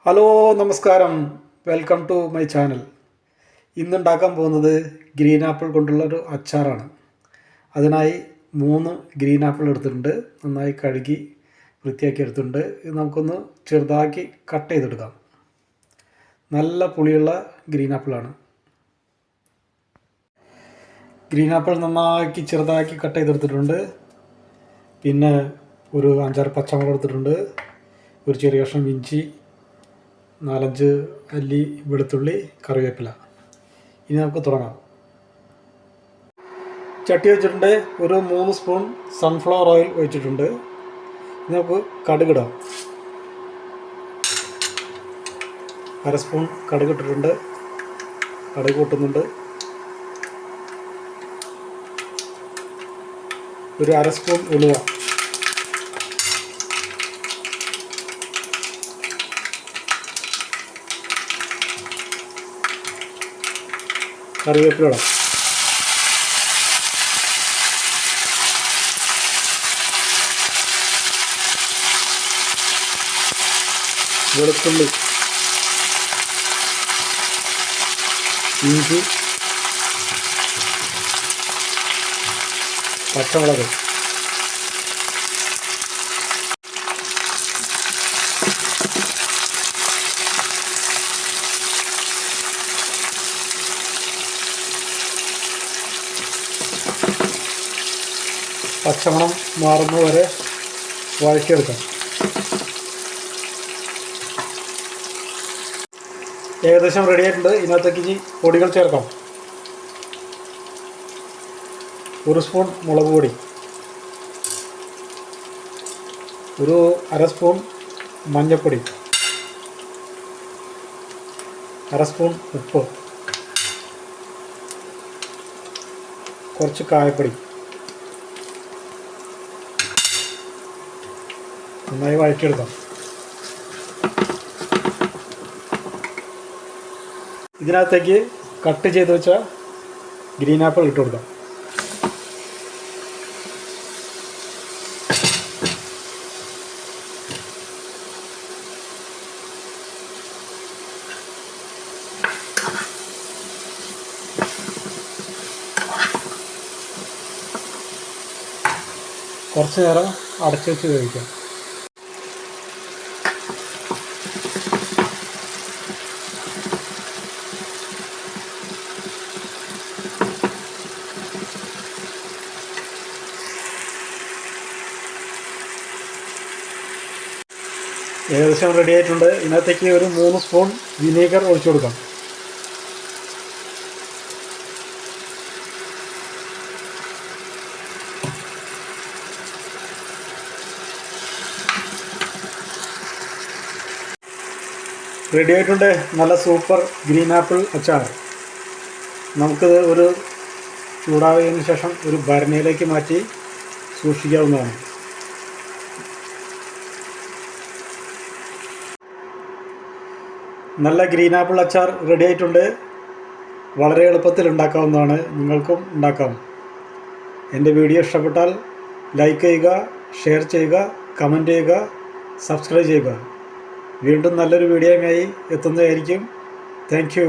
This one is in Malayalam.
ഹലോ നമസ്കാരം, വെൽക്കം ടു മൈ ചാനൽ. ഇന്നുണ്ടാക്കാൻ പോകുന്നത് ഗ്രീൻ ആപ്പിൾ കൊണ്ടുള്ളൊരു അച്ചാറാണ്. അതിനായി 3 ഗ്രീൻ ആപ്പിൾ എടുത്തിട്ടുണ്ട്. നന്നായി കഴുകി വൃത്തിയാക്കി എടുത്തിട്ടുണ്ട്. ഇത് നമുക്കൊന്ന് ചെറുതാക്കി കട്ട് ചെയ്തെടുക്കാം. നല്ല പുളിയുള്ള ഗ്രീൻ ആപ്പിളാണ്. ഗ്രീൻ ആപ്പിൾ നന്നാക്കി ചെറുതാക്കി കട്ട് ചെയ്തെടുത്തിട്ടുണ്ട്. പിന്നെ ഒരു 5-6 പച്ചമുളക് എടുത്തിട്ടുണ്ട്. ഒരു ചെറിയ കഷ്ണം ഇഞ്ചി, 4-5 അല്ലി വെളുത്തുള്ളി, കറിവേപ്പില. ഇനി നമുക്ക് തുടങ്ങാം. ചട്ടി വെച്ചിട്ടുണ്ട്. ഒരു 3 സ്പൂൺ സൺഫ്ലവർ ഓയിൽ ഒഴിച്ചിട്ടുണ്ട്. ഇനി നമുക്ക് കടുകിടാം. 1/2 സ്പൂൺ കടുക് ഇട്ടിട്ടുണ്ട്. കടുക് പൊട്ടുന്നുണ്ട്. ഒരു 1/2 സ്പൂൺ ഉലുവ, കറിവേപ്പില ഇടാം. വെളുത്തുള്ളി, ഇഞ്ചി, പച്ചമുളക്, പച്ചമണം മാറുന്നതുവരെ വഴറ്റിയെടുക്കാം. ഏകദേശം റെഡി ആയിട്ടുണ്ട്. ഇതിനകത്തേക്ക് ഇനി പൊടികൾ ചേർക്കാം. 1 സ്പൂൺ മുളക് പൊടി, ഒരു 1/2 സ്പൂൺ മഞ്ഞൾപ്പൊടി, 1/2 സ്പൂൺ ഉപ്പ്, കുറച്ച് കായപ്പൊടി. നന്നായി വഴറ്റിയെടുക്കാം. ഇതിനകത്തേക്ക് കട്ട് ചെയ്ത് വെച്ച ഗ്രീൻ ആപ്പിൾ ഇട്ട് കൊടുക്കാം. കുറച്ച് നേരം അടച്ചു വെച്ച് വേവിക്കാം. ഏകദേശം റെഡി ആയിട്ടുണ്ട്. ഇതിനകത്തേക്ക് ഒരു 3 സ്പൂൺ വിനീഗർ ഒഴിച്ചു കൊടുക്കാം. റെഡി ആയിട്ടുണ്ട് നല്ല സൂപ്പർ ഗ്രീൻ ആപ്പിൾ അച്ചാർ. നമുക്കിത് ഒരു ചൂടായതിനു ശേഷം ഒരു ഭരണിയിലേക്ക് മാറ്റി സൂക്ഷിക്കാവുന്നതാണ്. നല്ല ഗ്രീൻ ആപ്പിൾ അച്ചാർ റെഡി ആയിട്ടുണ്ട്. വളരെ എളുപ്പത്തിൽ ഉണ്ടാക്കാവുന്നതാണ്. നിങ്ങൾക്കും ഉണ്ടാക്കാം. എൻ്റെ വീഡിയോ ഇഷ്ടപ്പെട്ടാൽ ലൈക്ക് ചെയ്യുക, ഷെയർ ചെയ്യുക, കമൻറ്റ് ചെയ്യുക, സബ്സ്ക്രൈബ് ചെയ്യുക. വീണ്ടും നല്ലൊരു വീഡിയോയുമായി എത്തുന്നതായിരിക്കും. Thank you.